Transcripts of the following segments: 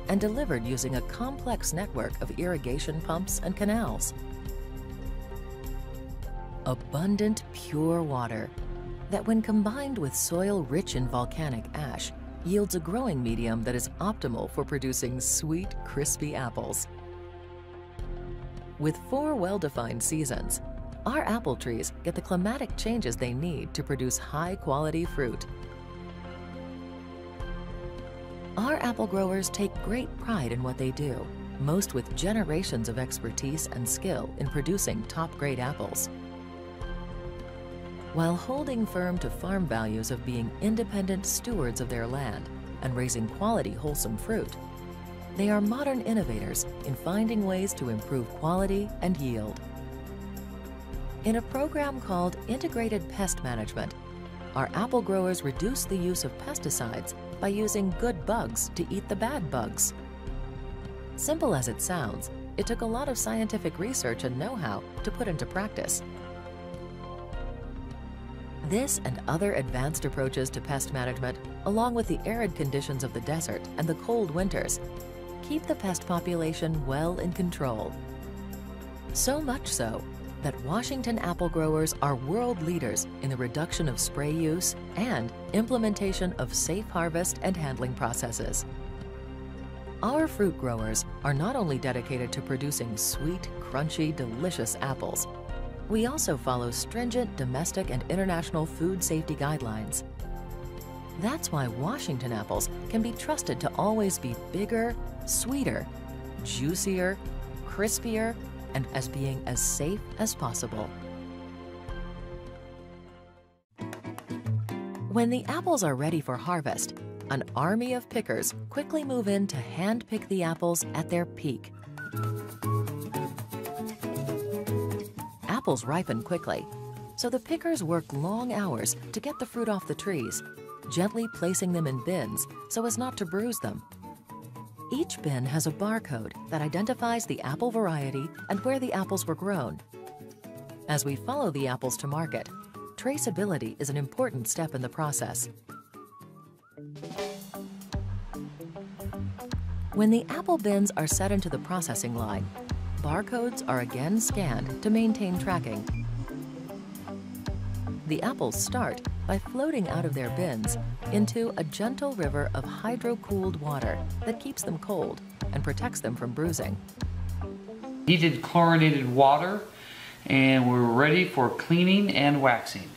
and delivered using a complex network of irrigation pumps and canals. Abundant, pure water that, when combined with soil rich in volcanic ash, yields a growing medium that is optimal for producing sweet, crispy apples. With 4 well-defined seasons, our apple trees get the climatic changes they need to produce high-quality fruit. Our apple growers take great pride in what they do, most with generations of expertise and skill in producing top-grade apples. While holding firm to farm values of being independent stewards of their land and raising quality, wholesome fruit, they are modern innovators in finding ways to improve quality and yield. In a program called Integrated Pest Management, our apple growers reduce the use of pesticides by using good bugs to eat the bad bugs. Simple as it sounds, it took a lot of scientific research and know-how to put into practice. This and other advanced approaches to pest management, along with the arid conditions of the desert and the cold winters, keep the pest population well in control. So much so that Washington apple growers are world leaders in the reduction of spray use and implementation of safe harvest and handling processes. Our fruit growers are not only dedicated to producing sweet, crunchy, delicious apples, we also follow stringent domestic and international food safety guidelines. That's why Washington apples can be trusted to always be bigger, sweeter, juicier, crispier, and as being as safe as possible. When the apples are ready for harvest, an army of pickers quickly move in to hand-pick the apples at their peak. Apples ripen quickly, so the pickers work long hours to get the fruit off the trees, gently placing them in bins so as not to bruise them. Each bin has a barcode that identifies the apple variety and where the apples were grown. As we follow the apples to market, traceability is an important step in the process. When the apple bins are set into the processing line, barcodes are again scanned to maintain tracking. The apples start by floating out of their bins into a gentle river of hydro-cooled water that keeps them cold and protects them from bruising. Heated chlorinated water, and we're ready for cleaning and waxing.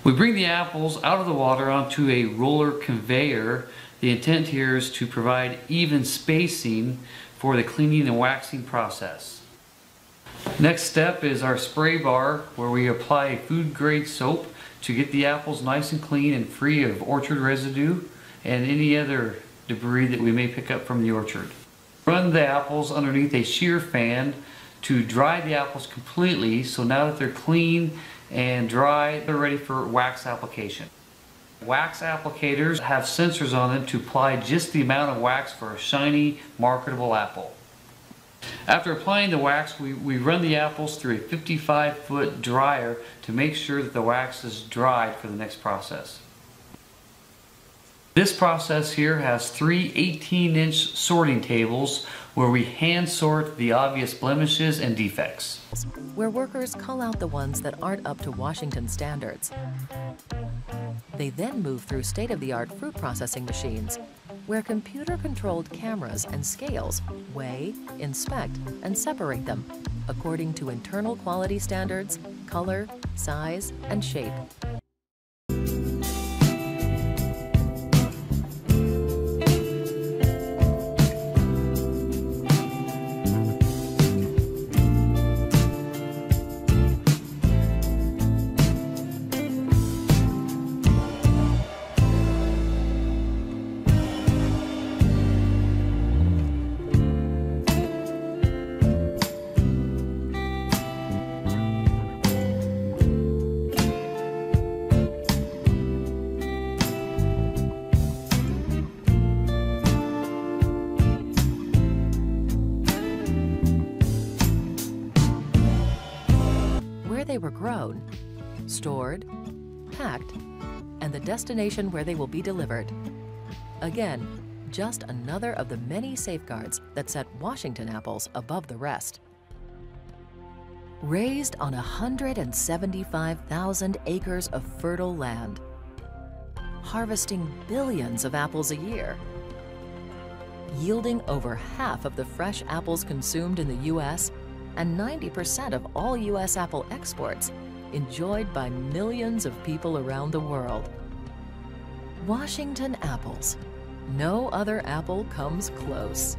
We bring the apples out of the water onto a roller conveyor. The intent here is to provide even spacing for the cleaning and waxing process. Next step is our spray bar, where we apply a food grade soap to get the apples nice and clean and free of orchard residue and any other debris that we may pick up from the orchard. Run the apples underneath a shear fan to dry the apples completely, so now that they're clean and dry, they're ready for wax application. Wax applicators have sensors on them to apply just the amount of wax for a shiny, marketable apple. After applying the wax, we run the apples through a 55-foot dryer to make sure that the wax is dried for the next process. This process here has 3 18-inch sorting tables where we hand sort the obvious blemishes and defects. Where workers cull out the ones that aren't up to Washington standards. They then move through state-of-the-art fruit processing machines, where computer-controlled cameras and scales weigh, inspect, and separate them according to internal quality standards, color, size, and shape. They were grown, stored, packed, and the destination where they will be delivered. Again, just another of the many safeguards that set Washington apples above the rest. Raised on 175,000 acres of fertile land, harvesting billions of apples a year, yielding over half of the fresh apples consumed in the U.S. and 90% of all U.S. apple exports, enjoyed by millions of people around the world. Washington apples. No other apple comes close.